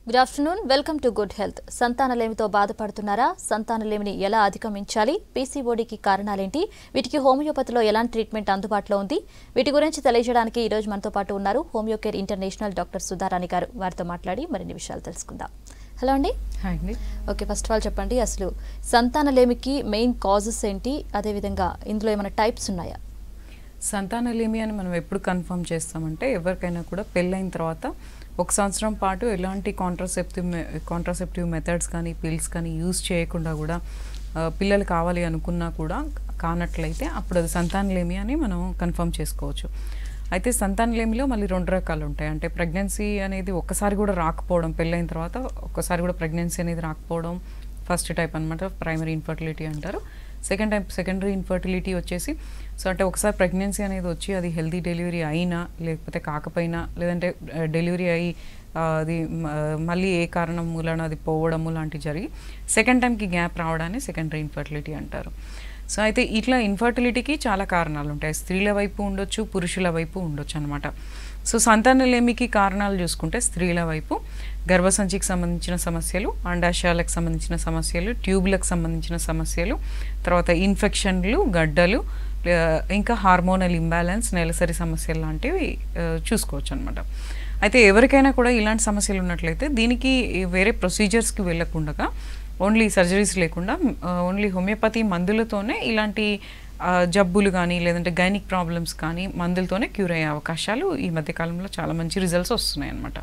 Good afternoon welcome to good health. సంతానలేమితో బాధపడుతున్నారా? సంతానలేమిని ఎలా అధిగమించాలి? పీసీఓడీకి కారణాలేంటి? వీటికి హోమియోపతిలో ఎలాంటి ట్రీట్మెంట్ అందుబాటులో ఉంది? వీటి గురించి తెలియజేయడానికి ఈ రోజు మనతో పాటు ఉన్నారు హోమియోకేర్ ఇంటర్నేషనల్ డాక్టర్ సుధారాణి గారు. వారితో మాట్లాడి మరిన్ని విషయాలు తెలుసుకుందాం. హలో అండి. హాయ్ అండి. ఓకే, ఫస్ట్ ఆఫ్ ఆల్ చెప్పండి, అసలు సంతానలేమికి మెయిన్ కాజెస్ ఏంటి? అదేవిధంగా ఇందులో ఏమైనా టైప్స్ ఉన్నాయా? సంతానలేమి అని మనం ఎప్పుడు కన్ఫర్మ్ చేస్తామంటే ఎవరికైనా కూడా పెళ్ళైన తర్వాత 1 సంవత్సరం పాటు ఎలాంటి కాంట్రాసెప్టివ్ మెథడ్స్ కానీ పిల్స్ కానీ యూజ్ చేయకుండా కూడా పిల్లలు కావాలి అనుకున్నా కూడా కానట్లయితే అప్పుడు అది సంతానలేమి అని మనం కన్ఫర్మ్ చేసుకోవచ్చు. అయితే సంతానలేమిలో మళ్ళీ 2 రకాలు ఉంటాయి. అంటే ప్రెగ్నెన్సీ అనేది ఒక్కసారి కూడా రాకపోవడం, పెళ్ళైన తర్వాత ఒక్కసారి కూడా ప్రెగ్నెన్సీ అనేది రాకపోవడం ఫస్ట్ టైప్ అనమాట, ప్రైమరీ ఇన్ఫర్టిలిటీ అంటారు. సెకండ్ టైప్ సెకండరీ ఇన్ఫర్టిలిటీ వచ్చేసి అంటే ఒకసారి ప్రెగ్నెన్సీ అనేది వచ్చి అది హెల్తీ డెలివరీ అయినా లేకపోతే కాకపోయినా, లేదంటే డెలివరీ అయ్యి అది మళ్ళీ ఏ కారణం మూలన అది పోవడము లాంటివి జరిగి సెకండ్ టైంకి గ్యాప్ రావడాన్ని సెకండరీ ఇన్ఫర్టిలిటీ అంటారు. అయితే ఇట్లా ఇన్ఫర్టిలిటీకి చాలా కారణాలు ఉంటాయి. స్త్రీల వైపు ఉండొచ్చు, పురుషుల వైపు ఉండొచ్చు అనమాట. సంతానలేమికి కారణాలు చూసుకుంటే స్త్రీల వైపు గర్భసంచికి సంబంధించిన సమస్యలు, అండాశయాలకు సంబంధించిన సమస్యలు, ట్యూబ్లకు సంబంధించిన సమస్యలు, తర్వాత ఇన్ఫెక్షన్లు, గడ్డలు, ఇంకా హార్మోనల్ ఇంబ్యాలెన్స్, నెలసరి సమస్యలు లాంటివి చూసుకోవచ్చు అనమాట. అయితే ఎవరికైనా కూడా ఇలాంటి సమస్యలు ఉన్నట్లయితే దీనికి వేరే ప్రొసీజర్స్కి వెళ్ళకుండా, ఓన్లీ సర్జరీస్ లేకుండా ఓన్లీ హోమియోపతి మందులతోనే ఇలాంటి జబ్బులు కానీ లేదంటే గైనిక్ ప్రాబ్లమ్స్ కానీ మందులతోనే క్యూర్ అయ్యే అవకాశాలు ఈ మధ్యకాలంలో చాలా మంచి రిజల్ట్స్ వస్తున్నాయి అన్నమాట.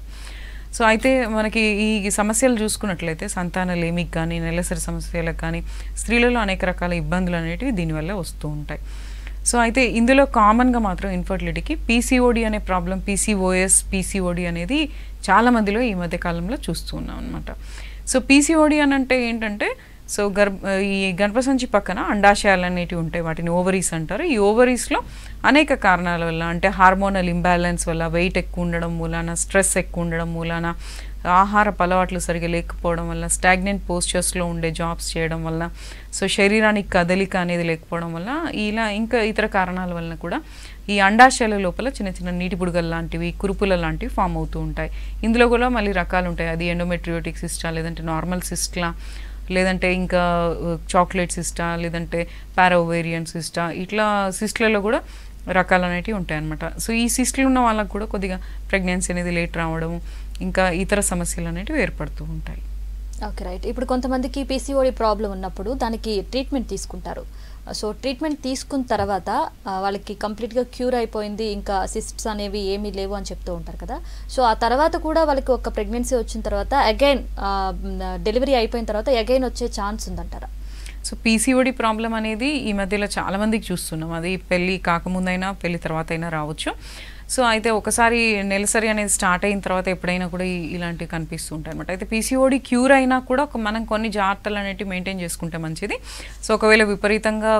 అయితే మనకి ఈ సమస్యలు చూసుకున్నట్లయితే సంతానలేమికి కానీ నెలసరి సమస్యలకు కానీ స్త్రీలలో అనేక రకాల ఇబ్బందులు అనేటివి దీనివల్ల వస్తూ ఉంటాయి. అయితే ఇందులో కామన్గా మాత్రం ఇన్ఫర్టిలిటీకి పీసీఓడి అనే ప్రాబ్లం, పీసీఓఎస్, పీసీఓడి అనేది చాలా మందిలో ఈ మధ్యకాలంలో చూస్తూ ఉన్నాం అనమాట. పీసీఓడి అని అంటే ఏంటంటే ఈ గర్భసంచి పక్కన అండాశయాలు అనేటివి ఉంటాయి, వాటిని ఓవరీస్ అంటారు. ఈ ఓవరీస్లో అనేక కారణాల వల్ల, అంటే హార్మోనల్ ఇంబ్యాలెన్స్ వల్ల, వెయిట్ ఎక్కువ ఉండడం మూలాన, స్ట్రెస్ ఎక్కువ ఉండడం మూలాన, ఆహారపు అలవాట్లు సరిగా లేకపోవడం వల్ల, స్టాగ్నెంట్ పోస్చర్స్లో ఉండే జాబ్స్ చేయడం వల్ల, శరీరానికి కదలిక అనేది లేకపోవడం వల్ల, ఇలా ఇంకా ఇతర కారణాల వలన కూడా ఈ అండాశయాల లోపల చిన్న చిన్న నీటి బుడగలు లాంటివి, కురుపుల లాంటివి ఫామ్ అవుతూ ఉంటాయి. ఇందులో కూడా మళ్ళీ రకాలు ఉంటాయి. అది ఎండోమెట్రియోటిక్ సిస్టా, లేదంటే నార్మల్ సిస్ట్లా, లేదంటే ఇంకా చాక్లెట్ సిస్టా, లేదంటే పారాఓవేరియన్ సిస్టా, ఇట్లా సిస్ట్లలో కూడా రకాలు అనేటివి ఉంటాయన్నమాట. ఈ సిస్ట్లు ఉన్న వాళ్ళకు కూడా కొద్దిగా ప్రెగ్నెన్సీ అనేది లేట్ రావడం, ఇంకా ఇతర సమస్యలు అనేటివి ఏర్పడుతూ ఉంటాయి. Okay, right. ఇప్పుడు కొంతమందికి పీసీఓడి ప్రాబ్లం ఉన్నప్పుడు దానికి ట్రీట్మెంట్ తీసుకుంటారు. ట్రీట్మెంట్ తీసుకున్న తర్వాత వాళ్ళకి కంప్లీట్గా క్యూర్ అయిపోయింది, ఇంకా సిస్ట్స్ అనేవి ఏమీ లేవు అని చెప్తూ ఉంటారు కదా. ఆ తర్వాత కూడా వాళ్ళకి ఒక ప్రెగ్నెన్సీ వచ్చిన తర్వాత అగైన్ డెలివరీ అయిపోయిన తర్వాత అగైన్ వచ్చే ఛాన్స్ ఉందంటారా? పీసీఓడి ప్రాబ్లం అనేది ఈ మధ్యలో చాలా మందికి చూస్తున్నాం. అది పెళ్ళి కాకముందైనా పెళ్ళి తర్వాత అయినా రావచ్చు. అయితే ఒకసారి నెలసరి అనేది స్టార్ట్ అయిన తర్వాత ఎప్పుడైనా కూడా ఇలాంటివి కనిపిస్తూ ఉంటాయి అనమాట. అయితే పీసీఓడి క్యూర్ అయినా కూడా మనం కొన్ని జాగ్రత్తలు అనేవి మెయింటైన్ చేసుకుంటే మంచిది. ఒకవేళ విపరీతంగా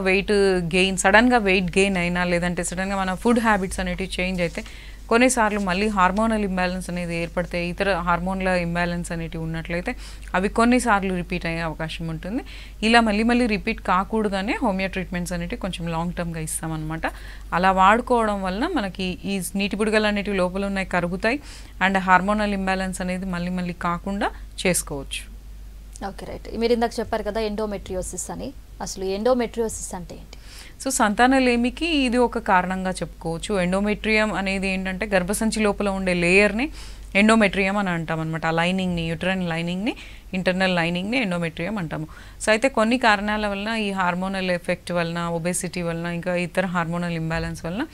సడన్గా వెయిట్ గెయిన్ అయినా, లేదంటే సడన్గా మన ఫుడ్ హ్యాబిట్స్ అనేటివి చేంజ్ అయితే కొన్నిసార్లు మళ్ళీ హార్మోనల్ ఇంబ్యాలెన్స్ అనేది ఏర్పడితే, ఇతర హార్మోన్ల ఇంబ్యాలెన్స్ అనేటివి ఉన్నట్లయితే అవి కొన్నిసార్లు రిపీట్ అయ్యే అవకాశం ఉంటుంది. ఇలా మళ్ళీ రిపీట్ కాకూడదనే హోమియో ట్రీట్మెంట్స్ అనేటివి కొంచెం లాంగ్ టర్మ్గా ఇస్తామన్నమాట. అలా వాడుకోవడం వలన మనకి ఈ నీటి బుడగలు అనేటివి లోపల ఉన్నాయి కరుగుతాయి, అండ్ హార్మోనల్ ఇంబ్యాలెన్స్ అనేది మళ్ళీ కాకుండా చేసుకోవచ్చు. Okay, right. మీరు ఇందాక చెప్పారు కదా ఎండోమెట్రియోసిస్ అని. అసలు ఎండోమెట్రియోసిస్ అంటే ఏంటి? సంతానలేమికి ఇది ఒక కారణంగా చెప్పుకోవచ్చు. ఎండోమెట్రియం అనేది ఏంటంటే గర్భసంచి లోపల ఉండే లేయర్ని ఎండోమెట్రియం అని అంటాం అనమాట. ఆ లైనింగ్ని, యూట్రైన్ లైనింగ్ని, ఇంటర్నల్ లైనింగ్ని ఎండోమెట్రియం అంటాము. అయితే కొన్ని కారణాల వలన, ఈ హార్మోనల్ ఎఫెక్ట్ వలన, ఒబేసిటీ వలన, ఇంకా ఇతర హార్మోనల్ ఇంబ్యాలెన్స్ వలన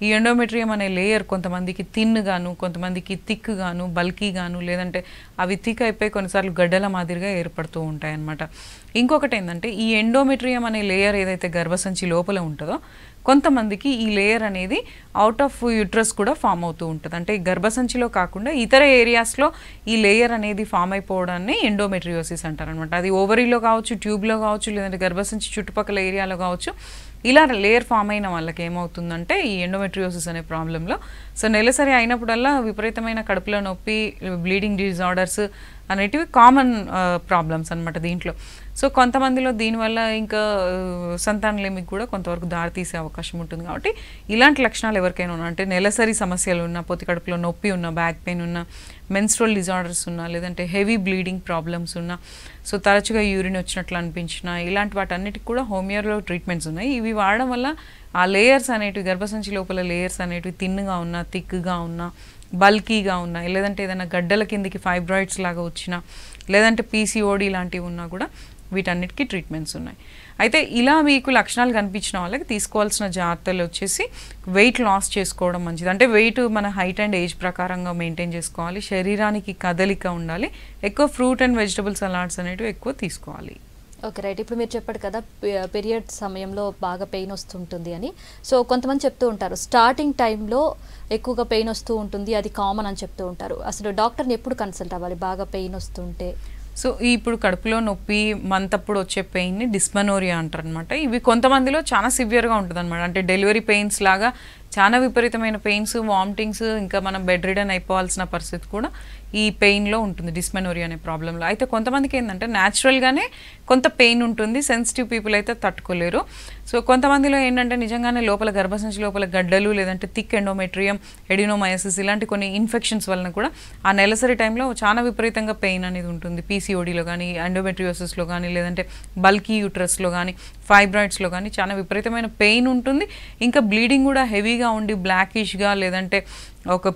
ఈ ఎండోమెట్రియం అనే లేయర్ కొంతమందికి థిన్ గాను, కొంతమందికి థిక్ గాను, బల్కీ గాను, లేదంటే అవి థిక్ అయిపోయి కొన్నిసార్లు గడ్డల మాదిరిగా ఏర్పడుతూ ఉంటాయి అన్నమాట. ఇంకొకటి ఏంటంటే ఈ ఎండోమెట్రియం అనే లేయర్ ఏదైతే గర్భసంచి లోపల ఉంటుందో కొంతమందికి ఈ లేయర్ అనేది అవుట్ ఆఫ్ యూట్రస్ కూడా ఫామ్ అవుతూ ఉంటుంది. అంటే గర్భసంచిలో కాకుండా ఇతర ఏరియాస్లో ఈ లేయర్ అనేది ఫామ్ అయిపోవడాన్ని ఎండోమెట్రియోసిస్ అంటారనమాట. అది ఓవరీలో కావచ్చు, ట్యూబ్లో కావచ్చు, లేదంటే గర్భసంచి చుట్టుపక్కల ఏరియాలో కావచ్చు. ఇలా లేయర్ ఫామ్ అయిన వాళ్ళకి ఏమవుతుందంటే ఈ ఎండోమెట్రియోసిస్ అనే ప్రాబ్లంలో నెలసరి అయినప్పుడల్లా విపరీతమైన కడుపులో నొప్పి, బ్లీడింగ్ డిజార్డర్స్, అనేటివి కామన్ ప్రాబ్లమ్స్ అనమాట దీంట్లో. సో కొంతమందిలో దీనివల్ల ఇంకా సంతానలేమికి కూడా కొంతవరకు దారితీసే అవకాశం ఉంటుంది. కాబట్టి ఇలాంటి లక్షణాలు ఎవరికైనా ఉన్నా, అంటే నెలసరి సమస్యలు ఉన్న, పొత్తి కడుపులో నొప్పి ఉన్న, బ్యాక్ పెయిన్ ఉన్న, మెన్స్ట్రువల్ డిజార్డర్స్ ఉన్నా, లేదంటే హెవీ బ్లీడింగ్ ప్రాబ్లమ్స్ ఉన్నా, సో తరచుగా యూరిన్ వచ్చినట్లు అనిపించిన, ఇలాంటి వాటన్నిటికి కూడా హోమియోలో ట్రీట్మెంట్స్ ఉన్నాయి. ఇవి వాడడం వల్ల ఆ లేయర్స్ అనేటివి, గర్భసంచి లోపల లేయర్స్ అనేటివి థిన్గా ఉన్నా, థిక్గా ఉన్నా, బల్కీగా ఉన్నా, లేదంటే ఏదైనా గడ్డల కిందికి ఫైబ్రాయిడ్స్ లాగా వచ్చినా, లేదంటే పీసీఓడి లాంటివి ఉన్నా కూడా వీటన్నిటికీ ట్రీట్మెంట్స్ ఉన్నాయి. అయితే ఇలా మీకు లక్షణాలు కనిపించిన వాళ్ళకి తీసుకోవాల్సిన జాగ్రత్తలు వచ్చేసి వెయిట్ లాస్ చేసుకోవడం మంచిది. అంటే వెయిట్ మన హైట్ అండ్ ఏజ్ ప్రకారంగా మెయింటైన్ చేసుకోవాలి, శరీరానికి కదలిక ఉండాలి, ఎక్కువ ఫ్రూట్ అండ్ వెజిటబుల్ సలాడ్స్ అనేటివి ఎక్కువ తీసుకోవాలి. Okay, right. ఇప్పుడు మీరు చెప్పారు కదా పీరియడ్ సమయంలో బాగా పెయిన్ వస్తుంటుంది అని. సో కొంతమంది చెప్తూ ఉంటారు స్టార్టింగ్ టైంలో ఎక్కువగా పెయిన్ వస్తూ ఉంటుంది, అది కామన్ అని చెప్తూ ఉంటారు. అసలు డాక్టర్ని ఎప్పుడు కన్సల్ట్ అవ్వాలి బాగా పెయిన్ వస్తుంటే? సో ఇప్పుడు కడుపులో నొప్పి, మంత్ అప్పుడు వచ్చే పెయిన్ని డిస్మెనోరియా అంటారు అనమాట. ఇవి కొంతమందిలో చాలా సివియర్గా ఉంటుంది అనమాట. అంటే డెలివరీ పెయిన్స్ లాగా చాలా విపరీతమైన పెయిన్స్, వామిటింగ్స్, ఇంకా మనం బెడ్ రిడన్ అయిపోవాల్సిన పరిస్థితి కూడా ఈ పెయిన్లో ఉంటుంది, డిస్మెనోరియా అనే ప్రాబ్లంలో. అయితే కొంతమందికి ఏంటంటే న్యాచురల్గానే కొంత పెయిన్ ఉంటుంది, సెన్సిటివ్ పీపుల్ అయితే తట్టుకోలేరు. సో కొంతమందిలో ఏంటంటే నిజంగానే లోపల గర్భసంచి లోపల గడ్డలు, లేదంటే థిక్ ఎండోమెట్రియం, ఎడినోమయోసిస్ ఇలాంటి కొన్ని ఇన్ఫెక్షన్స్ వలన కూడా ఆ నెలసరి టైంలో చాలా విపరీతంగా పెయిన్ అనేది ఉంటుంది. పీసీఓడిలో కానీ, ఎండోమెట్రియోసిస్లో కానీ, లేదంటే బల్కీ యూట్రస్లో కానీ, ఫైబ్రాయిడ్స్లో కానీ చాలా విపరీతమైన పెయిన్ ఉంటుంది. ఇంకా బ్లీడింగ్ కూడా హెవీగా ఉండి బ్లాకిష్గా, లేదంటే ఒక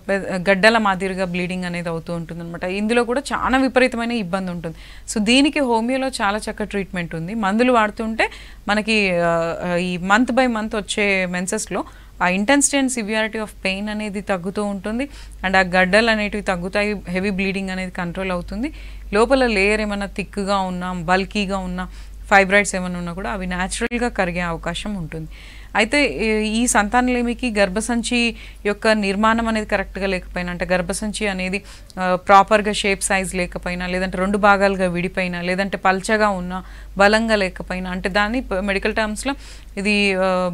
గడ్డల మాదిరిగా బ్లీడింగ్ అనేది అవుతూ ఉంటుంది అనమాట. ఇందులో కూడా చాలా విపరీతమైన ఇబ్బంది ఉంటుంది. సో దీనికి హోమియోలో చాలా చక్కగా ట్రీట్మెంట్ ఉంది. మందులు వాడుతుంటే మనకి ఈ మంత్ బై మంత్ వచ్చే మెన్సెస్లో ఆ intensity and severity of pain అనేది తగ్గుతూ ఉంటుంది, అండ్ ఆ గడ్డలు అనేటివి తగ్గుతాయి, హెవీ బ్లీడింగ్ అనేది కంట్రోల్ అవుతుంది. లోపల లేయర్ ఏమైనా థిక్గా ఉన్నా, బల్కీగా ఉన్నా, ఫైబ్రాయిడ్స్ ఏమైనా ఉన్నా కూడా అవి న్యాచురల్గా కరిగే అవకాశం ఉంటుంది. అయితే ఈ సంతానలేమికి గర్భసంచి యొక్క నిర్మాణం అనేది కరెక్ట్గా లేకపోయినా, అంటే గర్భసంచి అనేది ప్రాపర్గా షేప్ సైజ్ లేకపోయినా, లేదంటే 2 భాగాలుగా విడిపోయినా, లేదంటే పల్చగా ఉన్నా, బలంగా లేకపోయినా, అంటే దాన్ని మెడికల్ టర్మ్స్లో ఇది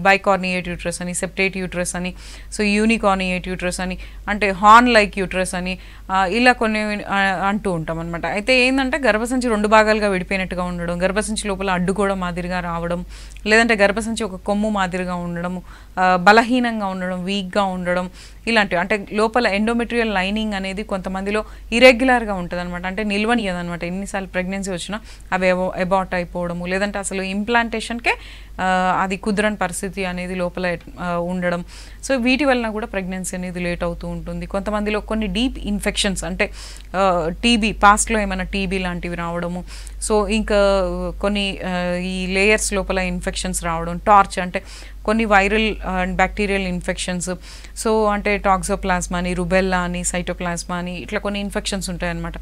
బైకార్నియేట్ యూట్రస్ అని, సెప్టేట్ యూట్రస్ అని, సో యూనికార్నియేట్ యూట్రస్ అని, అంటే హార్న్ లైక్ యూట్రస్ అని, ఇలా కొన్ని అంటూ ఉంటాం అనమాట. అయితే ఏంటంటే గర్భసంచి 2 భాగాలుగా విడిపోయినట్టుగా ఉండడం, గర్భసంచి లోపల అడ్డుకోవడం మాదిరిగా రావడం, లేదంటే గర్భసంచి ఒక కొమ్ము మాదిరిగా ఉండడం, బలహీనంగా ఉండడం, వీక్గా ఉండడం, ఇలాంటివి. అంటే లోపల ఎండోమెట్రియల్ లైనింగ్ అనేది కొంతమందిలో ఇరెగ్యులర్గా ఉంటుంది అనమాట. అంటే నిల్వనియదనమాట. ఎన్నిసార్లు ప్రెగ్నెన్సీ వచ్చినా అవి అబార్ట్ అయిపోవడము, లేదంటే అసలు ఇంప్లాంటేషన్కే అది కుదరని పరిస్థితి అనేది లోపల ఉండడం. సో వీటి వలన కూడా ప్రెగ్నెన్సీ అనేది లేట్ అవుతూ ఉంటుంది. కొంతమందిలో కొన్ని డీప్ ఇన్ఫెక్షన్స్, అంటే టీబీ, పాస్ట్లో ఏమైనా టీబీ లాంటివి రావడము, సో ఇంకా కొన్ని ఈ లేయర్స్ లోపల ఇన్ఫెక్షన్స్ రావడం, టార్చ్ అంటే కొన్ని viral and bacterial infections, so అంటే టాక్సోప్లాస్మా అని, రుబెల్లా అని, సైటోప్లాస్మా అని, ఇట్లా కొన్ని ఇన్ఫెక్షన్స్ ఉంటాయన్నమాట.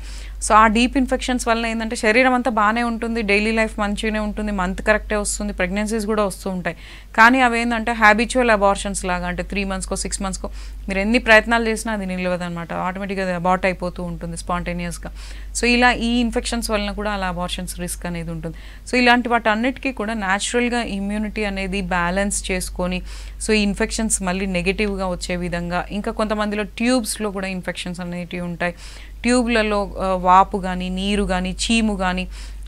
సో ఆ డీప్ ఇన్ఫెక్షన్స్ వల్ల ఏంటంటే శరీరం అంతా బాగానే ఉంటుంది, డైలీ లైఫ్ మంచిగానే ఉంటుంది, మంత్ కరెక్టే వస్తుంది, ప్రెగ్నెన్సీస్ కూడా వస్తూ ఉంటాయి. కానీ అవి ఏంటంటే హ్యాబిచువల్ అబార్షన్స్ లాగా, అంటే 3 monthsకో 6 monthsకో మీరు ఎన్ని ప్రయత్నాలు చేసినా అది నిలవదనమాట. ఆటోమేటిక్గా అది అబార్ట్ అయిపోతూ ఉంటుంది స్పాంటేనియస్గా. సో ఇలా ఈ ఇన్ఫెక్షన్స్ వలన కూడా అలా అబార్షన్స్ రిస్క్ అనేది ఉంటుంది. సో ఇలాంటి వాటి అన్నిటికీ కూడా న్యాచురల్గా ఇమ్యూనిటీ అనేది బ్యాలెన్స్ చేసుకొని, సో ఈ ఇన్ఫెక్షన్స్ మళ్ళీ నెగిటివ్గా వచ్చే విధంగా, ఇంకా కొంతమందిలో ట్యూబ్స్లో కూడా ఇన్ఫెక్షన్స్ అనేటివి ఉంటాయి. ట్యూబ్లలో వాపు కానీ, నీరు కానీ, చీము కానీ,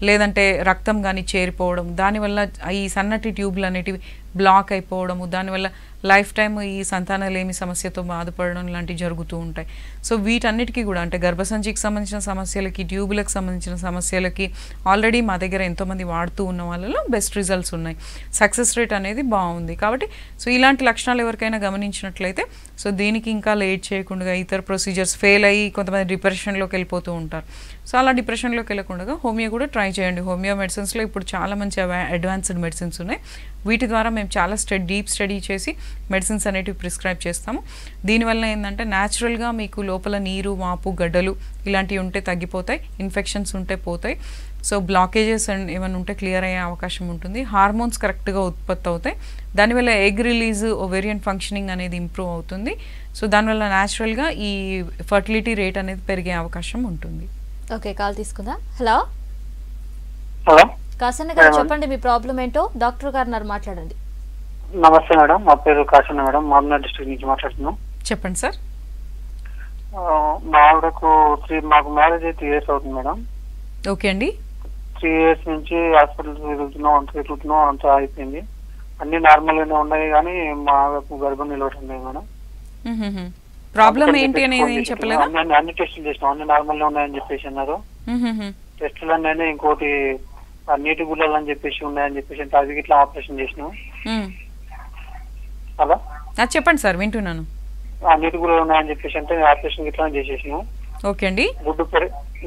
లేదంటే రక్తం కానీ చేరిపోవడం, దానివల్ల ఈ సన్నటి ట్యూబ్లు అనేటివి బ్లాక్ అయిపోవడము, దానివల్ల లైఫ్ టైమ్ ఈ సంతానలేమి సమస్యతో బాధపడడం ఇలాంటివి జరుగుతూ ఉంటాయి. సో వీటన్నిటికీ కూడా, అంటే గర్భసంచికి సంబంధించిన సమస్యలకి, ట్యూబులకు సంబంధించిన సమస్యలకి ఆల్రెడీ మా దగ్గర ఎంతోమంది వాడుతూ ఉన్న వాళ్ళలో బెస్ట్ రిజల్ట్స్ ఉన్నాయి, సక్సెస్ రేట్ అనేది బాగుంది. కాబట్టి సో ఇలాంటి లక్షణాలు ఎవరికైనా గమనించినట్లయితే, సో దీనికి ఇంకా లేట్ చేయకుండా ఇతర ప్రొసీజర్స్ ఫెయిల్ అయ్యి కొంతమంది డిప్రెషన్లోకి వెళ్ళిపోతూ ఉంటారు. సో అలా డిప్రెషన్లోకి వెళ్ళకుండా హోమియో కూడా ట్రై చేయండి. హోమియో మెడిసిన్స్లో ఇప్పుడు చాలా మంచి అడ్వాన్స్డ్ మెడిసిన్స్ ఉన్నాయి. వీటి ద్వారా మేము చాలా డీప్ స్టడీ చేసి మెడిసిన్స్ అనేటివి ప్రిస్క్రైబ్ చేస్తాము. దీనివల్ల ఏంటంటే న్యాచురల్గా మీకు లోపల నీరు, వాపు, గడ్డలు ఇలాంటివి ఉంటే తగ్గిపోతాయి, ఇన్ఫెక్షన్స్ ఉంటే పోతాయి, సో బ్లాకేజెస్ అండ్ ఏమైనా ఉంటే క్లియర్ అయ్యే అవకాశం ఉంటుంది, హార్మోన్స్ కరెక్ట్గా ఉత్పత్తి అవుతాయి, దానివల్ల ఎగ్ రిలీజ్, ఓవేరియన్ ఫంక్షనింగ్ అనేది ఇంప్రూవ్ అవుతుంది. సో దానివల్ల న్యాచురల్గా ఈ ఫర్టిలిటీ రేట్ అనేది పెరిగే అవకాశం ఉంటుంది. ఓకే, కాల్ తీసుకుందాం. హలో హలో, కాసన్న గారు చెప్పండి, మీ ప్రాబ్లం ఏంటో డాక్టర్ గారు మాట్లాడండి. నమస్తే మేడం, మా పేరు కాసన్న మేడం, మామూలు డిస్ట్రిక్ట్ నుంచి మాట్లాడుతున్నాం. చెప్పండి సార్. మా ఆవిడ ఆవిడకు మాకు మ్యారేజ్ అయితే 3 years అవుతుంది మేడం. ఓకే అండి. 3 years నుంచి హాస్పిటల్ తిరుగుతున్నాం అంతా అయిపోయింది. అన్ని నార్మల్ గానే ఉన్నాయి కానీ మా గర్భం నిలవటం లేదు మేడం. ప్రాబ్లం ఏంటి అనేది ఏం చెప్పలేదు. అన్ని టెస్టులు చేసినాం, అన్ని నార్మల్ గా ఉన్నాయని చెప్పేసి అన్నారు. టెస్టులు అన్నీ ఇంకోటి నీటి గుళ్ళలు అని చెప్పేసి ఉన్నాయని చెప్పేసి అది ఇట్లా ఆపరేషన్ చేసినాం. అలా చెప్పండి సార్, వింటున్నాను. నీటి గుళ్ళలు ఉన్నాయని చెప్పేసి అంటే ఆపరేషన్ ఇట్లా చేసేసినాం. ఓకే అండి. గుడ్డు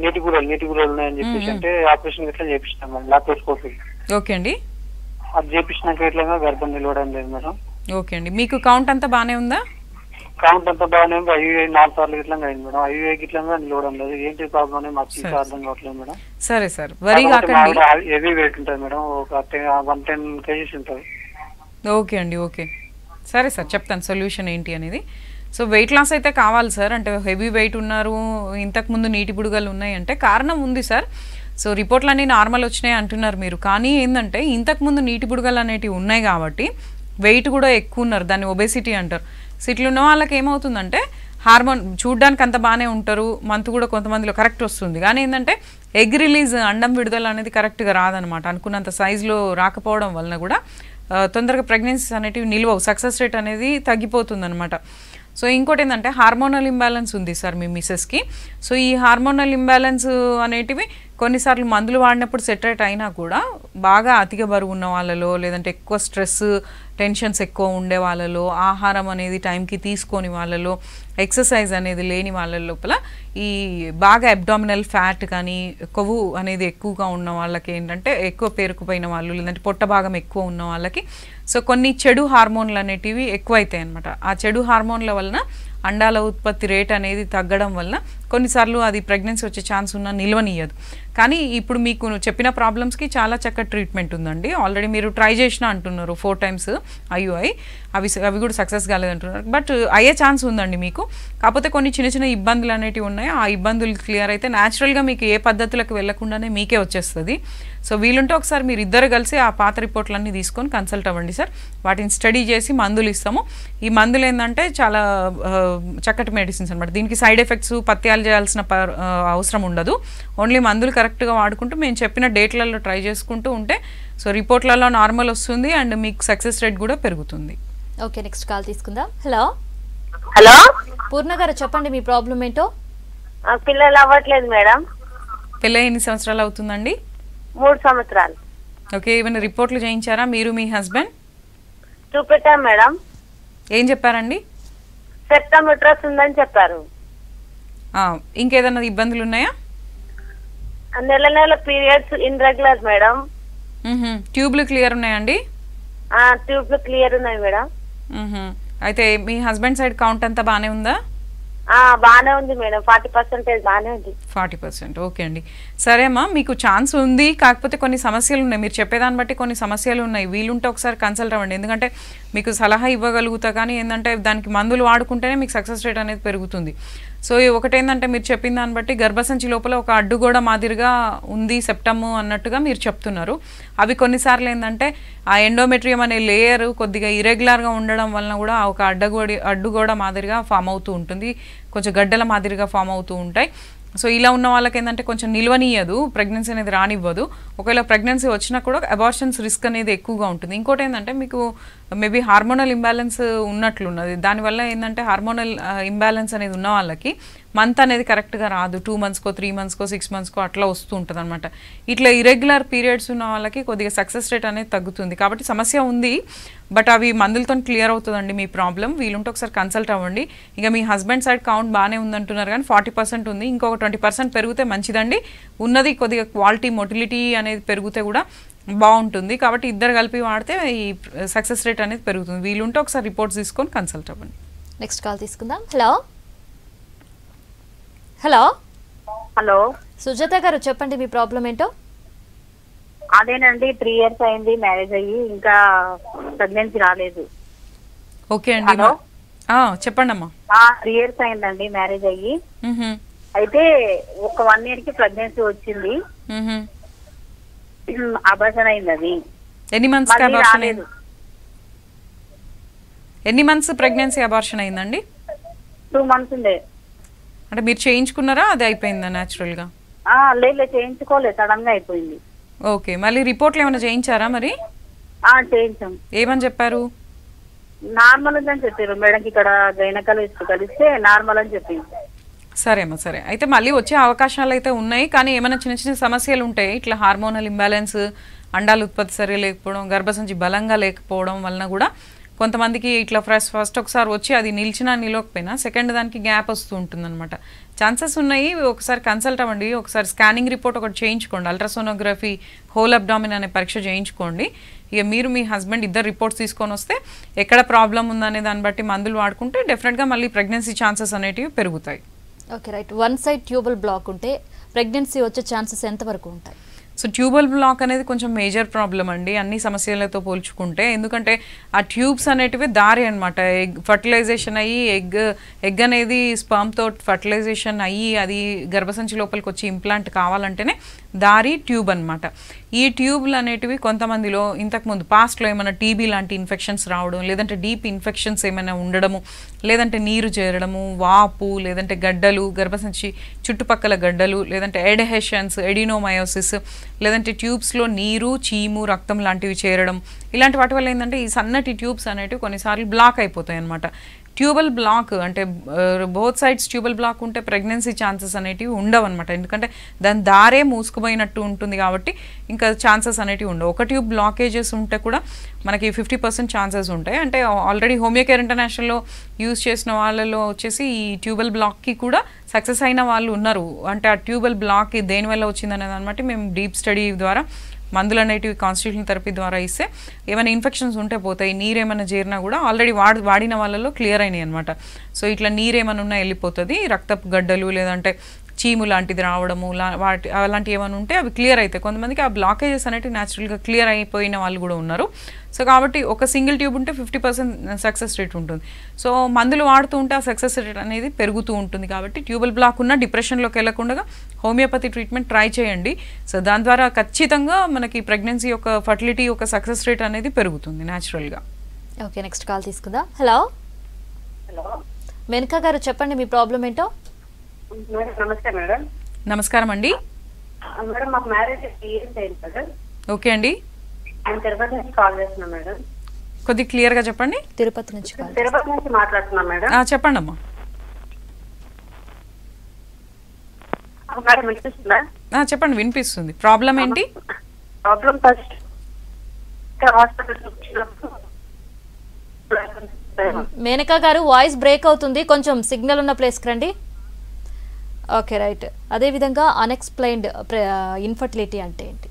నీటి గుళ్ళలు ఉన్నాయని చెప్పేసి అంటే ఆపరేషన్ ఇట్లా చేపిస్తున్నాం మేడం, లాప్రోస్కోపీ. ఓకే అండి. అది చేపించినాక ఇట్లా గర్భం నిలవడం లేదు మేడం. ఓకే అండి. మీకు కౌంట్ అంతా బాగానే ఉందా? కౌంట్ అంతా బాగానే ఉంది. IUI 4 సార్లు ఇట్లా అయింది మేడం. IUI ఇట్లా నిలవడం లేదు. ఏంటి ప్రాబ్లం అనేది మాకు అర్థం కావట్లేదు మేడం. సరే సార్, వరి కాకండి. హెవీ వెయిట్ ఉంటుంది మేడం, ఒక 110 kgs ఉంటుంది. ఓకే అండి. ఓకే, సరే సార్, చెప్తాను సొల్యూషన్ ఏంటి అనేది. సో వెయిట్ లాస్ అయితే కావాలి సార్, అంటే హెవీ వెయిట్ ఉన్నారు, ఇంతకుముందు నీటి బుడగలు ఉన్నాయి అంటే కారణం ఉంది సార్. సో రిపోర్ట్లు అన్నీ నార్మల్ వచ్చినాయి అంటున్నారు మీరు, కానీ ఏంటంటే ఇంతకుముందు నీటి బుడగలు అనేటివి ఉన్నాయి కాబట్టి వెయిట్ కూడా ఎక్కువ ఉన్నారు, దాన్ని ఒబేసిటీ అంటారు. సో ఇట్లా ఉన్న వాళ్ళకి ఏమవుతుందంటే హార్మోన్ చూడడానికి అంత బాగానే ఉంటారు, మంత్ కూడా కొంతమందిలో కరెక్ట్ వస్తుంది, కానీ ఏంటంటే ఎగ్ రిలీజ్ అండం విడుదల అనేది కరెక్ట్గా రాదనమాట. అనుకున్నంత సైజులో రాకపోవడం వలన కూడా తొందరగా ప్రెగ్నెన్సీస్ అనేటివి నిల్వవు, సక్సెస్ రేట్ అనేది తగ్గిపోతుంది అనమాట. సో ఇంకోటి ఏంటంటే హార్మోనల్ ఇంబ్యాలెన్స్ ఉంది సార్ మీ మిస్సెస్కి. సో ఈ హార్మోనల్ ఇంబ్యాలెన్స్ అనేటివి కొన్నిసార్లు మందులు వాడినప్పుడు సెటరేట్ అయినా కూడా బాగా అతిగా బరువు ఉన్న వాళ్ళలో, లేదంటే ఎక్కువ స్ట్రెస్ టెన్షన్స్ ఎక్కువ ఉండే వాళ్ళలో, ఆహారం అనేది టైంకి తీసుకొని వాళ్ళలో, ఎక్సర్సైజ్ అనేది లేని వాళ్ళ లోపల ఈ బాగా అబ్డామినల్ ఫ్యాట్ కానీ కొవ్వు అనేది ఎక్కువగా ఉన్న వాళ్ళకి ఏంటంటే ఎక్కువ పేరుకుపోయిన వాళ్ళు, లేదంటే పొట్ట భాగం ఎక్కువ ఉన్న వాళ్ళకి సో కొన్ని చెడు హార్మోన్లు అనేటివి ఎక్కువైతాయి అనమాట. ఆ చెడు హార్మోన్ల వలన అండాల ఉత్పత్తి రేట్ అనేది తగ్గడం వలన కొన్నిసార్లు అది ప్రెగ్నెన్సీ వచ్చే ఛాన్స్ ఉన్న నిల్వనియ్యదు. కానీ ఇప్పుడు మీకు చెప్పిన ప్రాబ్లమ్స్కి చాలా చక్కటి ట్రీట్మెంట్ ఉందండి. ఆల్రెడీ మీరు ట్రై చేసినా అంటున్నారు 4 times IUI, అవి కూడా సక్సెస్ కాలేదంటున్నారు, బట్ అయ్యే ఛాన్స్ ఉందండి మీకు. కాకపోతే కొన్ని చిన్న చిన్న ఇబ్బందులు అనేటివి ఉన్నాయి, ఆ ఇబ్బందులు క్లియర్ అయితే న్యాచురల్గా మీకు ఏ పద్ధతులకు వెళ్లకుండానే మీకే వచ్చేస్తుంది. సో వీలుంటే ఒకసారి మీరు ఇద్దరు కలిసి ఆ పాత రిపోర్ట్లన్నీ తీసుకొని కన్సల్ట్ అవ్వండి సార్, వాటిని స్టడీ చేసి మందులు ఇస్తాము. ఈ మందులు ఏంటంటే చాలా చక్కటి మెడిసిన్స్ అనమాట, దీనికి సైడ్ ఎఫెక్ట్స్ పత్యాలు చేయాల్సిన అవసరం ఉండదు. ఓన్లీ మందులు కరెక్ట్గా వాడుకుంటూ మేము చెప్పిన డేట్లలో ట్రై చేసుకుంటూ ఉంటే సో రిపోర్ట్లలో నార్మల్ వస్తుంది అండ్ మీకు సక్సెస్ రేట్ కూడా పెరుగుతుంది. ఓకే, నెక్స్ట్ కాల్ తీసుకుందాం. హలో హలో, పూర్ణ గారు చెప్పండి మీ ప్రాబ్లం ఏంటో. పిల్లలు అవ్వట్లేదు మేడం. పెళ్ళి ఎన్ని సంవత్సరాలు అవుతుందండి? 3 సంవత్సరాలు. ఓకే, ఏమైనా రిపోర్ట్లు చేయించారా మీరు మీ హస్బెండ్? చూపెట్టాం మేడం. ఏం చెప్పారండి? సెప్టమ్ యూట్రస్ ఉందని చెప్పారు. ఇంకేదన్నా ఇబ్బందులు ఉన్నాయా? నెల పీరియడ్స్ ఇన్రెగ్యులర్ మేడం. ట్యూబ్లు క్లియర్ ఉన్నాయండి? ట్యూబ్లు క్లియర్ ఉన్నాయి మేడం. అయితే మీ హస్బెండ్ సైడ్ కౌంట్ అంతా బాగానే ఉందా? బాగానే ఉంది మేడం, 40% బాగానే ఉంది. 40%, ఓకే అండి. సరే అమ్మా, మీకు ఛాన్స్ ఉంది, కాకపోతే కొన్ని సమస్యలు ఉన్నాయి, మీరు చెప్పేదాన్ని బట్టి కొన్ని సమస్యలు ఉన్నాయి. వీలుంటే ఒకసారి కన్సల్ట్ అవ్వండి, ఎందుకంటే మీకు సలహా ఇవ్వగలుగుతా, కానీ ఏంటంటే దానికి మందులు వాడుకుంటేనే మీకు సక్సెస్ రేట్ అనేది పెరుగుతుంది. సో ఒకటేంటంటే మీరు చెప్పిన దాన్ని బట్టి గర్భసంచి లోపల ఒక అడ్డుగోడ మాదిరిగా ఉంది సెప్టమ్ అన్నట్టుగా మీరు చెప్తున్నారు. అవి కొన్నిసార్లు ఏంటంటే ఆ ఎండోమెట్రియం అనే లేయర్ కొద్దిగా ఇరెగ్యులర్గా ఉండడం వలన కూడా ఒక అడ్డుగోడ మాదిరిగా ఫామ్ అవుతూ ఉంటుంది, కొంచెం గడ్డల మాదిరిగా ఫామ్ అవుతూ ఉంటాయి. సో ఇలా ఉన్న వాళ్ళకి ఏంటంటే కొంచెం నిల్వనీయదు, ప్రెగ్నెన్సీ అనేది రానివ్వదు. ఒకవేళ ప్రెగ్నెన్సీ వచ్చినా కూడా అబార్షన్స్ రిస్క్ అనేది ఎక్కువగా ఉంటుంది. ఇంకోటి ఏంటంటే మీకు మేబీ హార్మోనల్ ఇంబ్యాలెన్స్ ఉన్నట్లున్నది, దానివల్ల ఏంటంటే హార్మోనల్ ఇంబ్యాలెన్స్ అనేది ఉన్న వాళ్ళకి మంత్ అనేది కరెక్ట్గా రాదు, 2 monthsకో 3 monthsకో 6 monthsకో అట్లా వస్తూ ఉంటుంది అనమాట. ఇట్లా ఇరెగ్యులర్ పీరియడ్స్ ఉన్న వాళ్ళకి కొద్దిగా సక్సెస్ రేట్ అనేది తగ్గుతుంది. కాబట్టి సమస్య ఉంది, బట్ అవి మందులతో క్లియర్ అవుతుందండి మీ ప్రాబ్లం. వీలుంటే ఒకసారి కన్సల్ట్ అవ్వండి. ఇక మీ హస్బెండ్ సైడ్ కౌంట్ బాగానే ఉందంటున్నారు, కానీ 40% ఉంది, ఇంకొక 20% పెరిగితే మంచిదండి. ఉన్నది కొద్దిగా క్వాలిటీ మొటిలిటీ అనేది పెరిగితే కూడా బాగుంటుంది. కాబట్టి ఇద్దరు కలిపి వాడితే ఈ సక్సెస్ రేట్ అనేది పెరుగుతుంది. వీలుంటే ఒకసారి రిపోర్ట్స్ తీసుకొని కన్సల్ట్ అవ్వండి. నెక్స్ట్ కాల్ తీసుకుందాం. హలో హలో హలో, సుజాత గారు చెప్పండి మీ ప్రాబ్లం ఏంటో. అదేనండి, 3 years అయింది మ్యారేజ్ అయ్యి, ఇంకా ప్రెగ్నెన్సీ రాలేదు. ఓకే అండి, చెప్పండి అమ్మా. 3 years అయిందండి మ్యారేజ్ అయ్యి. అయితే ఒక 1 year కి ప్రెగ్నెన్సీ వచ్చింది, అబార్షన్ అయింది. అది ఎన్ని మంత్స్ ప్రెగ్నెన్సీ అబార్షన్ అయిందండి? 2 months ఉండే. అంటే మీరు చేయించుకున్నారా, అది అయిపోయిందా న్యాచురల్గా? లేదు చేయించుకోలేదు, సడన్ గా అయిపోయింది. ఓకే, మళ్ళీ రిపోర్ట్లు ఏమైనా చేయించారా మరి? చేయించాం. ఏమని చెప్పారు? నార్మల్ అని చెప్పారు మేడం, ఇక్కడ గైనకాలజిస్ట్ కలిస్తే నార్మల్ అని చెప్పింది. సరే అమ్మా, సరే. అయితే మళ్ళీ వచ్చే అవకాశాలు అయితే ఉన్నాయి, కానీ ఏమైనా చిన్న చిన్న సమస్యలు ఉంటాయి. ఇట్లా హార్మోనల్ ఇంబ్యాలెన్స్, అండాలు ఉత్పత్తి సరిగా లేకపోవడం, గర్భసంచి బలంగా లేకపోవడం వలన కూడా కొంతమందికి ఇట్లా ఫస్ట్ ఒకసారి వచ్చి అది నిలిచినా నిలవకపోయినా సెకండ్ దానికి గ్యాప్ వస్తూ ఉంటుందన్నమాట. ఛాన్సెస్ ఉన్నాయి. ఒకసారి కన్సల్ట్ అవ్వండి, ఒకసారి స్కానింగ్ రిపోర్ట్ ఒకటి చేయించుకోండి, అల్ట్రాసోనోగ్రఫీ హోల్ అబ్డామిన్ అనే పరీక్ష చేయించుకోండి. ఇక మీరు మీ హస్బెండ్ ఇద్దరు రిపోర్ట్స్ తీసుకొని వస్తే ఎక్కడ ప్రాబ్లం ఉందనే దాన్ని బట్టి మందులు వాడుకుంటే డెఫినెట్గా మళ్ళీ ప్రెగ్నెన్సీ ఛాన్సెస్ అనేటివి పెరుగుతాయి. Okay, right. One side tubal black ఉంటే ప్రెగ్నెన్సీ వచ్చే ఛాన్సెస్ ఎంతవరకు ఉంటాయి? సో ట్యూబల్ బ్లాక్ అనేది కొంచెం మేజర్ ప్రాబ్లం అండి అన్ని సమస్యలతో పోల్చుకుంటే. ఎందుకంటే ఆ ట్యూబ్స్ అనేటివి దారి అనమాట. ఎగ్ ఫర్టిలైజేషన్ అయ్యి ఎగ్ అనేది స్పర్మ్తో ఫర్టిలైజేషన్ అయ్యి అది గర్భసంచి లోపలికి వచ్చి ఇంప్లాంట్ కావాలంటేనే దారి ట్యూబ్ అనమాట. ఈ ట్యూబ్లు అనేటివి కొంతమందిలో ఇంతకుముందు పాస్ట్లో ఏమైనా టీబీ లాంటి ఇన్ఫెక్షన్స్ రావడం, లేదంటే డీప్ ఇన్ఫెక్షన్స్ ఏమైనా ఉండడము, లేదంటే నీరు చేరడము, వాపు, లేదంటే గడ్డలు, గర్భసంచి చుట్టుపక్కల గడ్డలు, లేదంటే ఎడెహెషన్స్, ఎడినోమయోసిస్, లేదంటే ట్యూబ్స్లో నీరు, చీము, రక్తం లాంటివి చేరడం, ఇలాంటి వాటి వల్ల ఏంటంటే ఈ సన్నటి ట్యూబ్స్ అనేటివి కొన్నిసార్లు బ్లాక్ అయిపోతాయి అన్నమాట. ట్యూబల్ బ్లాక్ అంటే బోత్ సైడ్స్ ట్యూబల్ బ్లాక్ ఉంటే ప్రెగ్నెన్సీ ఛాన్సెస్ అనేటివి ఉండవు అనమాట. ఎందుకంటే దాని దారే మూసుకుపోయినట్టు ఉంటుంది కాబట్టి ఇంకా ఛాన్సెస్ అనేటివి ఉండవు. ఒక ట్యూబ్ బ్లాకేజెస్ ఉంటే కూడా మనకి 50% ఛాన్సెస్ ఉంటాయి. అంటే ఆల్రెడీ హోమియో కేర్ ఇంటర్నేషనల్లో యూజ్ చేసిన వాళ్ళలో వచ్చేసి ఈ ట్యూబల్ బ్లాక్కి కూడా సక్సెస్ అయిన వాళ్ళు ఉన్నారు. అంటే ఆ ట్యూబల్ బ్లాక్ దేనివల్ల వచ్చిందనే దాన్ని బట్టి మేము డీప్ స్టడీ ద్వారా మందులు అనేటివి కాన్స్టిట్యూషన్ థెరపీ ద్వారా ఇస్తే ఏమైనా ఇన్ఫెక్షన్స్ ఉంటే పోతాయి. నీరు ఏమైనా చేరినా కూడా ఆల్రెడీ వాడిన వాళ్ళలో క్లియర్ అయినాయి అనమాట. సో ఇట్లా నీరు ఏమైనా ఉన్నా వెళ్ళిపోతుంది. రక్తపు గడ్డలు లేదంటే చీము లాంటిది రావడము అలాంటివి ఏమైనా ఉంటే అవి క్లియర్ అవుతాయి. కొంతమందికి ఆ బ్లాకేజెస్ అనేవి న్యాచురల్గా క్లియర్ అయిపోయిన వాళ్ళు కూడా ఉన్నారు. సో కాబట్టి ఒక సింగిల్ ట్యూబ్ ఉంటే 50% సక్సెస్ రేట్ ఉంటుంది. సో మందులు వాడుతూ ఉంటే ఆ సక్సెస్ రేట్ అనేది పెరుగుతూ ఉంటుంది. కాబట్టి ట్యూబల్ బ్లాక్ ఉన్న డిప్రెషన్లోకి వెళ్ళకుండా హోమియోపతి ట్రీట్మెంట్ ట్రై చేయండి. సో దాని ద్వారా ఖచ్చితంగా మనకి ప్రెగ్నెన్సీ యొక్క ఫర్టిలిటీ యొక్క సక్సెస్ రేట్ అనేది పెరుగుతుంది న్యాచురల్గా. ఓకే, నెక్స్ట్ కాల్ తీసుకుందాం. హలో మేనకా గారు, చెప్పండి మీ ప్రాబ్లం ఏంటో. మేడం నమస్తే మేడం. నమస్కారం అండి. మేడం మాకు మ్యారేజ్ ఇయర్స్ అయింది కదా. ఓకే అండి, నేను తిరుపతి నుంచి కాల్ చేస్తున్నాను మేడం. కొద్దిగా క్లియర్గా చెప్పండి. తిరుపతి నుంచి కాల్. తిరుపతి నుంచి మాట్లాడుతున్నా మేడం. చెప్పండి అమ్మా. మేడం వినిపిస్తుందా? చెప్పండి, వినిపిస్తుంది. ప్రాబ్లం ఏంటి? ప్రాబ్లం ఫస్ట్ హాస్పిటల్ మేనకా గారు, వాయిస్ బ్రేక్ అవుతుంది, కొంచెం సిగ్నల్ ఉన్న ప్లేస్కి రండి. Okay, right. అదేవిధంగా అన్ఎక్స్ప్లెయిన్డ్ ఇన్ఫర్టిలిటీ అంటే ఏంటి?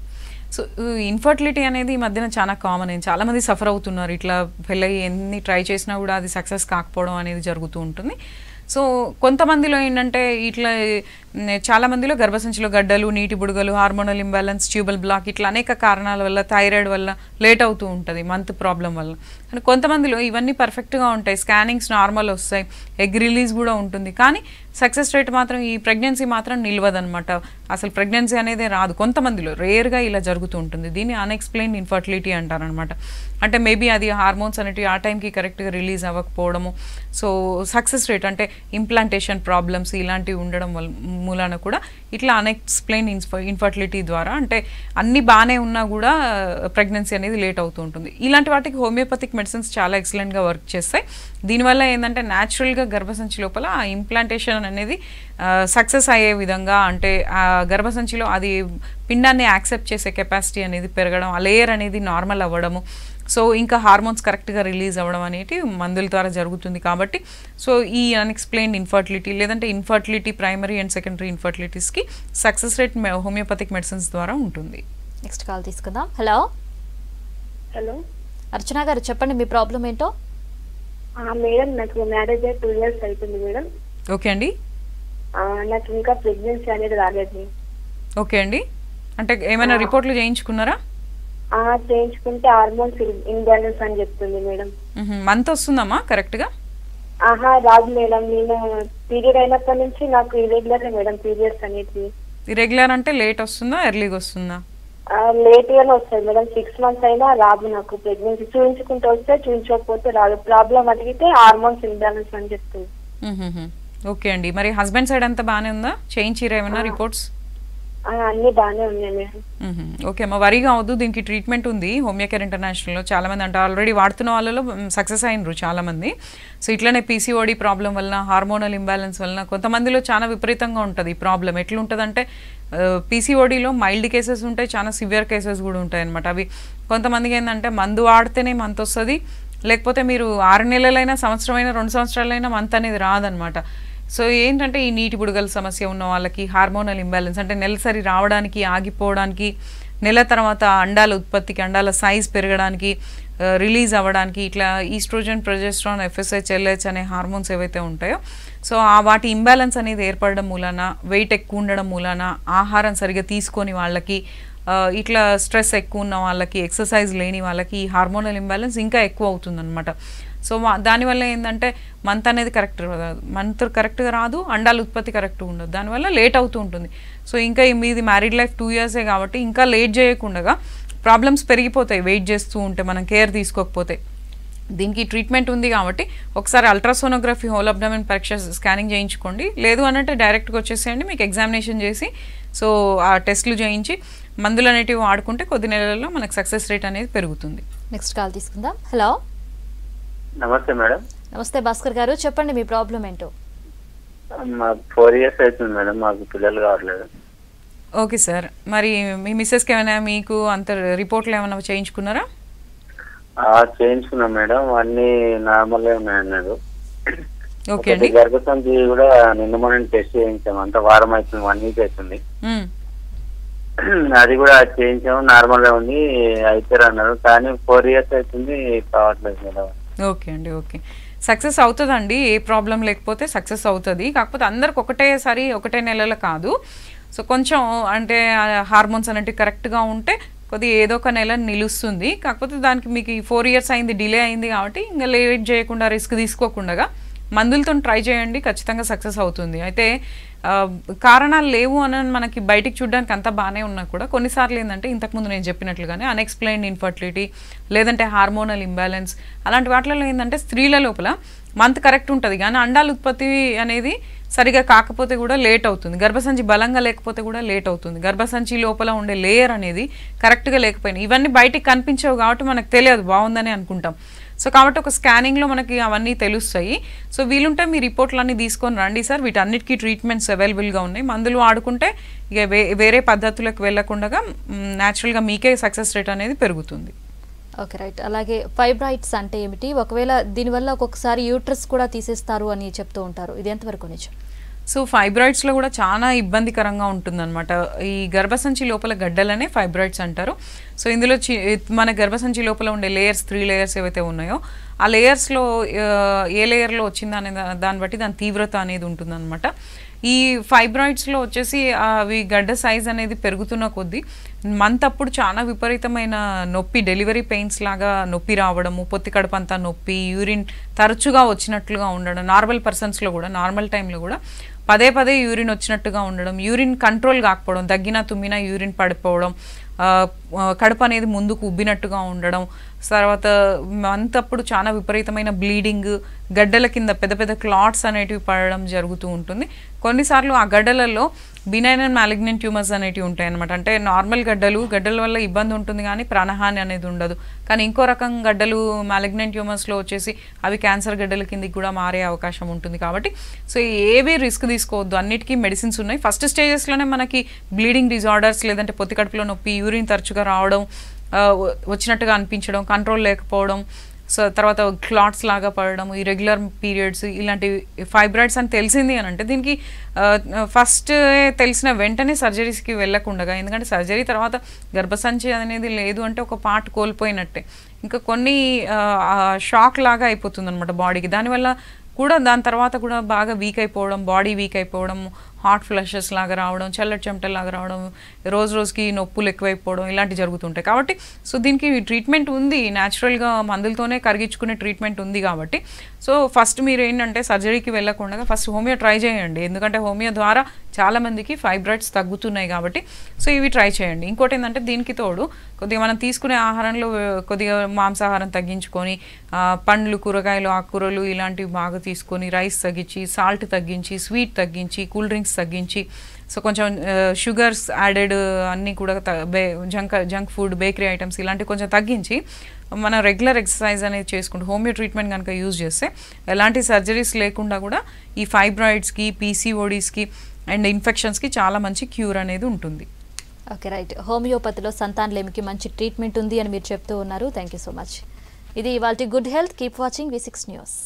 సో ఇన్ఫర్టిలిటీ అనేది ఈ మధ్యన చాలా కామన్. చాలామంది సఫర్ అవుతున్నారు. ఇట్లా పెళ్ళయి ఎన్ని ట్రై చేసినా కూడా అది సక్సెస్ కాకపోవడం అనేది జరుగుతూ ఉంటుంది. సో కొంతమందిలో ఏంటంటే ఇట్లా చాలామందిలో గర్భసంచిలో గడ్డలు, నీటి బుడగలు, హార్మోనల్ ఇంబ్యాలెన్స్, ట్యూబల్ బ్లాక్ ఇట్లా అనేక కారణాల వల్ల, థైరాయిడ్ వల్ల లేట్ అవుతూ ఉంటుంది, మంత్ ప్రాబ్లం వల్ల. కానీ కొంతమందిలో ఇవన్నీ పర్ఫెక్ట్గా ఉంటాయి, స్కానింగ్స్ నార్మల్ వస్తాయి, ఎగ్ రిలీజ్ కూడా ఉంటుంది, కానీ సక్సెస్ రేట్ మాత్రం ఈ ప్రెగ్నెన్సీ మాత్రం నిలవదనమాట. అసలు ప్రెగ్నెన్సీ అనేది రాదు. కొంతమందిలో రేర్గా ఇలా జరుగుతూ ఉంటుంది. దీన్ని అన్ఎక్స్ప్లెయిన్డ్ ఇన్ఫర్టిలిటీ అంటారనమాట. అంటే మేబీ అది హార్మోన్స్ అనేవి ఆ టైంకి కరెక్ట్గా రిలీజ్ అవ్వకపోవడము, సో సక్సెస్ రేట్ అంటే ఇంప్లాంటేషన్ ప్రాబ్లమ్స్ ఇలాంటివి ఉండడం వల్ల మూలాన కూడా ఇట్లా అన్ఎక్స్ప్లెయిన్ ఇన్ఫర్టిలిటీ ద్వారా అంటే అన్ని బాగానే ఉన్నా కూడా ప్రెగ్నెన్సీ అనేది లేట్ అవుతూ ఉంటుంది. ఇలాంటి వాటికి హోమియోపతిక్ మెడిసిన్స్ చాలా ఎక్సలెంట్గా వర్క్ చేస్తాయి. దీనివల్ల ఏంటంటే న్యాచురల్గా గర్భసంచి లోపల ఆ ఇంప్లాంటేషన్ అనేది సక్సెస్ అయ్యే విధంగా, అంటే ఆ గర్భసంచిలో అది పిండాన్ని యాక్సెప్ట్ చేసే కెపాసిటీ అనేది పెరగడం, ఆ లేయర్ అనేది నార్మల్ అవ్వడము, సో ఇంకా హార్మోన్స్ కరెక్ట్గా రిలీజ్ అవ్వడం అనేది మందుల ద్వారా జరుగుతుంది. కాబట్టి సో ఈ అన్ఎక్స్ప్లెయిన్డ్ ఇన్ఫర్టిలిటీ లేదంటే ఇన్ఫర్టిలిటీ ప్రైమరీ అండ్ సెకండరీ ఇన్ఫర్టిలిటీస్కి సక్సెస్ రేట్ హోమియోపతిక్ మెడిసిన్స్ ద్వారా ఉంటుంది. నెక్స్ట్ కాల్ తీసుకుందాం. హలో హలో అర్చన గారు, చెప్పండి మీ ప్రాబ్లం ఏంటో. మేడం నాకు మ్యారేజ్ 2 years అవుతుంది మేడం. ఓకే అండి. నాకు ఇంకా ప్రెగ్నెన్సీ అనేది రాలేదు. ఓకే అండి, అంటే ఏమైనా రిపోర్ట్లు చేయించుకున్నారా? చేయించుకుంటే హార్మోన్స్ ఇంబ్యాలెన్స్ అని చెప్తుంది మేడం. మంత్ వస్తుందమ్మా కరెక్ట్గా? రాదు మేడం. నేను పీరియడ్ అయినప్పటి నుంచి నాకు ఇర్రెగ్యులర్ మేడం పీరియడ్స్ అనేది. ఇర్రెగ్యులర్ అంటే లేట్ వస్తుందా, ఎర్లీగా వస్తుందా? లేట్ గానే వస్తుంది మేడం. 6 months అయినా రాదు నాకు ప్రెగ్నెన్సీ. చూపించుకుంటూ వస్తే, చూపించకపోతే రాదు. ప్రాబ్లం అడిగితే హార్మోన్స్ ఇంబ్యాలెన్స్ అని చెప్తుంది. ఓకే అండి. మరి హస్బెండ్ సైడ్ అంతా బాగానే ఉందా? చేయించిరా ఏమైనా రిపోర్ట్స్? అన్ని బాగానే ఉన్నాయి మేడం. ఓకే అమ్మా, వరీగా అవద్దు. దీనికి ట్రీట్మెంట్ ఉంది హోమియో కేర్ ఇంటర్నేషనల్లో. చాలామంది అంటే ఆల్రెడీ వాడుతున్న వాళ్ళలో సక్సెస్ అయినరు చాలామంది. సో ఇట్లనే పీసీఓడి ప్రాబ్లం వలన, హార్మోనల్ ఇంబ్యాలెన్స్ వలన కొంతమందిలో చాలా విపరీతంగా ఉంటుంది ఈ ప్రాబ్లం. ఎట్లుంటుందంటే పీసీఓడిలో మైల్డ్ కేసెస్ ఉంటాయి, చాలా సివియర్ కేసెస్ కూడా ఉంటాయి అనమాట. అవి కొంతమందికి ఏంటంటే మందు వాడితేనే మంత్ వస్తుంది, లేకపోతే మీరు 6 నెలలైనా, సంవత్సరమైనా, 2 సంవత్సరాలైనా మంత్ అనేది రాదనమాట. సో ఏంటంటే ఈ నీటి బుడగల సమస్య ఉన్న వాళ్ళకి, హార్మోనల్ ఇంబ్యాలెన్స్ అంటే నెలసరి రావడానికి, ఆగిపోవడానికి, నెల తర్వాత అండాల ఉత్పత్తికి, అండాల సైజ్ పెరగడానికి, రిలీజ్ అవ్వడానికి, ఇట్లా ఈస్ట్రోజన్, ప్రొజెస్ట్రాన్, ఎఫ్ఎస్హెచ్, ఎల్హెచ్ అనే హార్మోన్స్ ఏవైతే ఉంటాయో సో వాటి ఇంబ్యాలెన్స్ అనేది ఏర్పడడం మూలాన, వెయిట్ ఎక్కువ ఉండడం మూలాన, ఆహారం సరిగా తీసుకొని వాళ్ళకి, ఇట్లా స్ట్రెస్ ఎక్కువ ఉన్న వాళ్ళకి, ఎక్సర్సైజ్ లేని వాళ్ళకి ఈ హార్మోనల్ ఇంబ్యాలెన్స్ ఇంకా ఎక్కువ అవుతుందన్నమాట. సో దానివల్ల ఏంటంటే మంత్ అనేది కరెక్ట్గా రాదు, అండాల ఉత్పత్తి కరెక్ట్గా ఉండదు, దానివల్ల లేట్ అవుతూ ఉంటుంది. సో ఇంకా మీది మ్యారీడ్ లైఫ్ 2 ఇయర్సే కాబట్టి ఇంకా లేట్ చేయకుండా ప్రాబ్లమ్స్ పెరిగిపోతాయి వెయిట్ చేస్తూ ఉంటే, మనం కేర్ తీసుకోకపోతే. దీనికి ట్రీట్మెంట్ ఉంది కాబట్టి ఒకసారి అల్ట్రాసోనోగ్రఫీ, హోల్ అబ్డామిన్ పరీక్ష, స్కానింగ్ చేయించుకోండి. లేదు అనంటే డైరెక్ట్గా వచ్చేసేయండి, మీకు ఎగ్జామినేషన్ చేసి సో ఆ టెస్ట్లు చేయించి మందులు అనేటివి వాడుకుంటే కొద్ది నెలల్లో మనకు సక్సెస్ రేట్ అనేది పెరుగుతుంది. నెక్స్ట్ కాల్ తీసుకుందాం. హలో, నమస్తే మేడం. నమస్తే భాస్కర్ గారు, చెప్పండి మీ ప్రాబ్లం ఏంటో. మాకు 4 ఇయర్స్ అవుతుంది మేడం, మాకు పిల్లలు కావట్లేదు. ఓకే సార్, మరి మీ మిస్సెస్కి ఏమైనా మీకు అంత రిపోర్ట్లు ఏమైనా చేయించుకున్నారా? చేయించుకున్నాం మేడం, అన్ని నార్మల్గా ఉన్నాయన్నారు. ఓకే అండి. గర్భసంచి కూడా నిన్న మనం టెస్ట్ చేయించాము, అంత వారం అవుతుంది, 1 వీక్ అవుతుంది. అది కూడా చేయించాము, నార్మల్ గా ఉంది, అవుతారు అన్నారు. కానీ 4 ఇయర్స్ అవుతుంది, కావట్లేదు మేడం. ఓకే అండి, ఓకే. సక్సెస్ అవుతుందండి, ఏ ప్రాబ్లం లేకపోతే సక్సెస్ అవుతుంది. కాకపోతే అందరికి ఒకటేసారి ఒకటే నెలలో కాదు. సో కొంచెం అంటే హార్మోన్స్ అనేటివి కరెక్ట్గా ఉంటే కొద్దిగా ఏదో ఒక నెల నిలుస్తుంది. కాకపోతే దానికి మీకు 4 ఇయర్స్ అయింది, డిలే అయింది కాబట్టి ఇంకా లేట్ చేయకుండా, రిస్క్ తీసుకోకుండా మందులతో ట్రై చేయండి, ఖచ్చితంగా సక్సెస్ అవుతుంది. అయితే కారణాలు లేవు అని మనకి బయటికి చూడడానికి అంతా బాగానే ఉన్నా కూడా కొన్నిసార్లు ఏంటంటే ఇంతకుముందు నేను చెప్పినట్లుగానే అన్ఎక్స్ప్లెయిన్డ్ ఇన్ఫర్టిలిటీ, లేదంటే హార్మోనల్ ఇంబ్యాలెన్స్, అలాంటి వాటిలో ఏంటంటే స్త్రీల లోపల మంత్ కరెక్ట్ ఉంటుంది కానీ అండాల ఉత్పత్తి అనేది సరిగా కాకపోతే కూడా లేట్ అవుతుంది. గర్భసంచి బలంగా లేకపోతే కూడా లేట్ అవుతుంది. గర్భసంచి లోపల ఉండే లేయర్ అనేది కరెక్ట్గా లేకపోయినా ఇవన్నీ బయటికి కనిపించవు కాబట్టి మనకు తెలియదు, బాగుందని అనుకుంటాం. సో కాబట్టి ఒక స్కానింగ్లో మనకి అవన్నీ తెలుస్తాయి. సో వీలుంటే మీ రిపోర్ట్లన్నీ తీసుకొని రండి సార్, వీటన్నిటికీ ట్రీట్మెంట్స్ అవైలబుల్గా ఉన్నాయి. మందులు వాడుకుంటే ఇక వేరే పద్ధతులకు వెళ్ళకుండా న్యాచురల్గా మీకే సక్సెస్ రేట్ అనేది పెరుగుతుంది. Okay, right. అలాగే ఫైబ్రాయిడ్స్ అంటే ఏమిటి? ఒకవేళ దీనివల్ల ఒక్కొక్కసారి యూట్రస్ కూడా తీసేస్తారు అని చెప్తూ ఉంటారు, ఇది ఎంతవరకు నిజం? సో ఫైబ్రాయిడ్స్లో కూడా చాలా ఇబ్బందికరంగా ఉంటుందన్నమాట. ఈ గర్భసంచి లోపల గడ్డలనే ఫైబ్రాయిడ్స్ అంటారు. సో ఇందులో మన గర్భసంచి లోపల ఉండే లేయర్స్, 3 లేయర్స్ ఏవైతే ఉన్నాయో ఆ లేయర్స్లో ఏ లేయర్లో వచ్చిందనే దాన్ని బట్టి దాని తీవ్రత అనేది ఉంటుందన్నమాట. ఈ ఫైబ్రాయిడ్స్లో వచ్చేసి అవి గడ్డ సైజ్ అనేది పెరుగుతున్న కొద్దీ మంత్ అప్పుడు చాలా విపరీతమైన నొప్పి, డెలివరీ పెయిన్స్ లాగా నొప్పి రావడము, పొత్తి కడుపంతా నొప్పి, యూరిన్ తరచుగా వచ్చినట్లుగా ఉండడం, నార్మల్ పర్సన్స్లో కూడా, నార్మల్ టైంలో కూడా పదే పదే యూరిన్ వచ్చినట్టుగా ఉండడం, యూరిన్ కంట్రోల్ కాకపోవడం, దగ్గినా తుమ్మినా యూరిన్ పడిపోవడం, కడుపు అనేది ముందుకు ఉబ్బినట్టుగా ఉండడం, తర్వాత మంత్ అప్పుడు చాలా విపరీతమైన బ్లీడింగ్, గడ్డల కింద పెద్ద పెద్ద క్లాట్స్ అనేటివి పడడం జరుగుతూ ఉంటుంది. కొన్నిసార్లు ఆ గడ్డలలో బినైన్ అండ్ మ్యాలిగ్నెంట్ ట్యూమర్స్ అనేటివి ఉంటాయి అనమాట. అంటే నార్మల్ గడ్డల వల్ల ఇబ్బంది ఉంటుంది కానీ ప్రాణహాని అనేది ఉండదు. కానీ ఇంకో రకం గడ్డలు మ్యాలిగ్నెంట్ ట్యూమర్స్లో వచ్చేసి అవి క్యాన్సర్ గడ్డల కిందకి కూడా మారే అవకాశం ఉంటుంది. కాబట్టి సో ఏవి రిస్క్ తీసుకోవద్దు, అన్నిటికీ మెడిసిన్స్ ఉన్నాయి. ఫస్ట్ స్టేజెస్లోనే మనకి బ్లీడింగ్ డిజార్డర్స్, లేదంటే పొత్తి కడుపులో నొప్పి, యూరిన్ తరచుగా రావడం, వచ్చినట్టుగా అనిపించడం, కంట్రోల్ లేకపోవడం, సో తర్వాత క్లాట్స్ లాగా పడడం, ఇరెగ్యులర్ పీరియడ్స్, ఇలాంటి ఫైబ్రాయిడ్స్ అని తెలిసింది అని అంటే దీనికి ఫస్ట్ తెలిసిన వెంటనే సర్జరీస్కి వెళ్ళకుండా, ఎందుకంటే సర్జరీ తర్వాత గర్భసంచి అనేది లేదు అంటే ఒక పార్ట్ కోల్పోయినట్టే, ఇంకా కొన్ని షాక్ లాగా అయిపోతుంది అనమాట బాడీకి. దానివల్ల కూడా దాని తర్వాత కూడా బాగా వీక్ అయిపోవడం, బాడీ వీక్ అయిపోవడం, హాట్ ఫ్లషెస్ లాగా రావడం, చల్లటి చెమటలాగా రావడం, రోజుకి నొప్పులు ఎక్కువైపోవడం ఇలాంటివి జరుగుతుంటాయి. కాబట్టి సో దీనికి ట్రీట్మెంట్ ఉంది, న్యాచురల్గా మందులతోనే కరిగించుకునే ట్రీట్మెంట్ ఉంది. కాబట్టి సో ఫస్ట్ మీరు ఏంటంటే సర్జరీకి వెళ్ళకుండా ఫస్ట్ హోమియో ట్రై చేయండి. ఎందుకంటే హోమియో ద్వారా చాలామందికి ఫైబ్రాయిడ్స్ తగ్గుతున్నాయి కాబట్టి సో ఇవి ట్రై చేయండి. ఇంకోటి ఏంటంటే దీనికి తోడు కొద్దిగా మనం తీసుకునే ఆహారంలో కొద్దిగా మాంసాహారం తగ్గించుకొని పండ్లు, కూరగాయలు, ఆకుకూరలు ఇలాంటివి బాగా తీసుకొని రైస్ తగ్గించి, సాల్ట్ తగ్గించి, స్వీట్ తగ్గించి, కూల్ డ్రింక్స్ తగ్గించి, సో కొంచెం షుగర్స్ యాడెడ్ అన్నీ కూడా జంక్ ఫుడ్, బేకరీ ఐటమ్స్ ఇలాంటివి కొంచెం తగ్గించి మనం రెగ్యులర్ ఎక్సర్సైజ్ అనేది చేసుకుంటూ హోమియో ట్రీట్మెంట్ కనుక యూజ్ చేస్తే ఎలాంటి సర్జరీస్ లేకుండా కూడా ఈ ఫైబ్రాయిడ్స్కి, పీసీఓడీస్కి అండ్ ఇన్ఫెక్షన్స్కి చాలా మంచి క్యూర్ అనేది ఉంటుంది. Okay, right. హోమియోపతిలో సంతానలేమికి మంచి ట్రీట్మెంట్ ఉంది అని మీరు చెప్తూ ఉన్నారు. Thank you so much. ఇది ఇవాల్టి good health. Keep watching V6 news.